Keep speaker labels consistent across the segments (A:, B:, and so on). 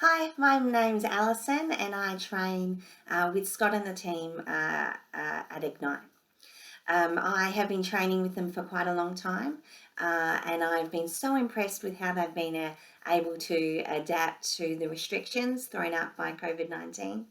A: Hi, my name's Alison and I train with Scott and the team at Ignite. I have been training with them for quite a long time and I've been so impressed with how they've been able to adapt to the restrictions thrown out by COVID-19.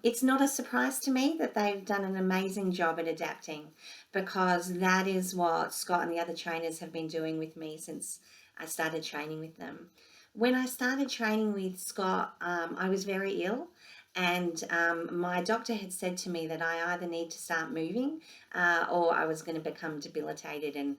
A: It's not a surprise to me that they've done an amazing job at adapting, because that is what Scott and the other trainers have been doing with me since I started training with them. When I started training with Scott, I was very ill, and my doctor had said to me that I either need to start moving or I was going to become debilitated and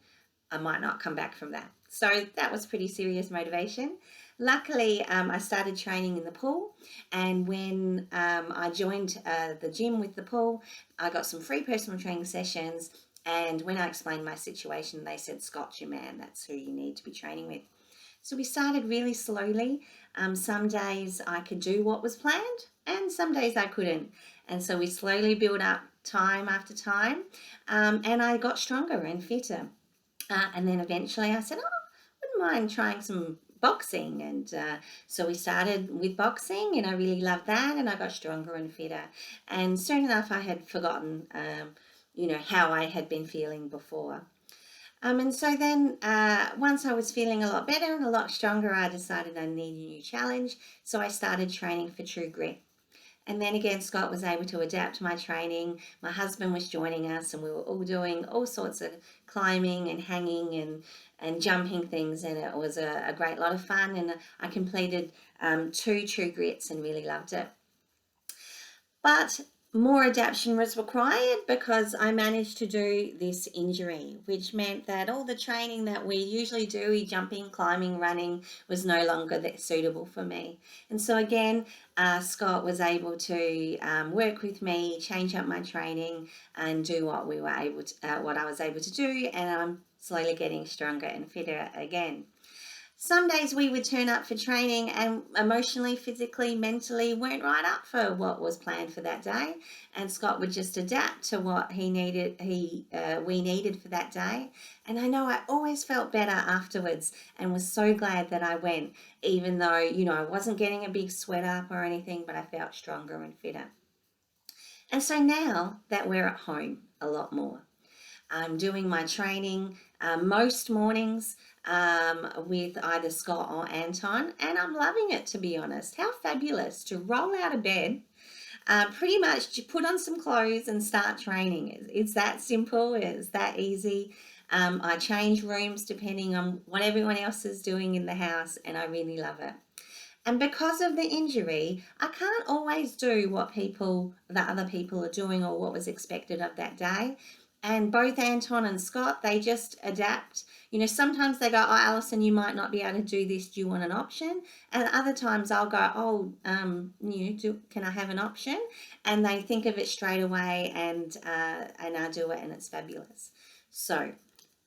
A: I might not come back from that. So that was pretty serious motivation. Luckily, I started training in the pool, and when I joined the gym with the pool, I got some free personal training sessions, and when I explained my situation, they said, "Scott's your man, that's who you need to be training with." So we started really slowly. Some days I could do what was planned and some days I couldn't. And so we slowly built up time after time, and I got stronger and fitter. And then eventually I said, I wouldn't mind trying some boxing. And so we started with boxing, and I really loved that, and I got stronger and fitter. And soon enough, I had forgotten, how I had been feeling before. And so then once I was feeling a lot better and a lot stronger, I decided I needed a new challenge. So I started training for True Grit. And then again, Scott was able to adapt my training. My husband was joining us, and we were all doing all sorts of climbing and hanging and jumping things. And it was a great lot of fun. And I completed 2 True Grits and really loved it. But more adaptation was required because I managed to do this injury, which meant that all the training that we usually do, jumping, climbing, running, was no longer that suitable for me. And so again, Scott was able to work with me, change up my training, and do what we were able to, what I was able to do, and I'm slowly getting stronger and fitter again. Some days we would turn up for training and emotionally, physically, mentally weren't right up for what was planned for that day, and Scott would just adapt to what we needed for that day. And I know I always felt better afterwards and was so glad that I went, even though I wasn't getting a big sweat up or anything, but I felt stronger and fitter. And so now that we're at home a lot more, I'm doing my training most mornings with either Scott or Anton, and I'm loving it, to be honest. How fabulous to roll out of bed, pretty much to put on some clothes and start training. It's that simple, it's that easy. I change rooms depending on what everyone else is doing in the house, and I really love it. And because of the injury, I can't always do what the other people are doing or what was expected of that day. And both Anton and Scott, they just adapt. Sometimes they go, "Oh, Alison, you might not be able to do this. Do you want an option?" And other times I'll go, "Oh, can I have an option?" And they think of it straight away, and I do it, and it's fabulous. So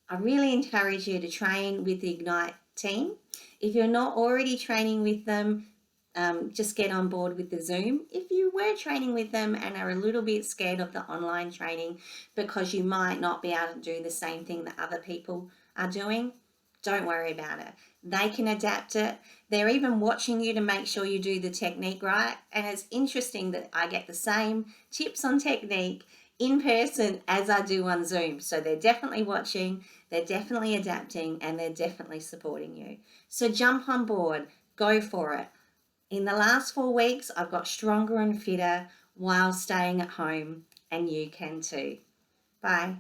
A: I really encourage you to train with the Ignite team. If you're not already training with them, just get on board with the Zoom. If you were training with them and are a little bit scared of the online training because you might not be able to do the same thing that other people are doing, don't worry about it. They can adapt it. They're even watching you to make sure you do the technique right. And it's interesting that I get the same tips on technique in person as I do on Zoom. So they're definitely watching, they're definitely adapting, and they're definitely supporting you. So jump on board, go for it. In the last 4 weeks, I've got stronger and fitter while staying at home, and you can too. Bye.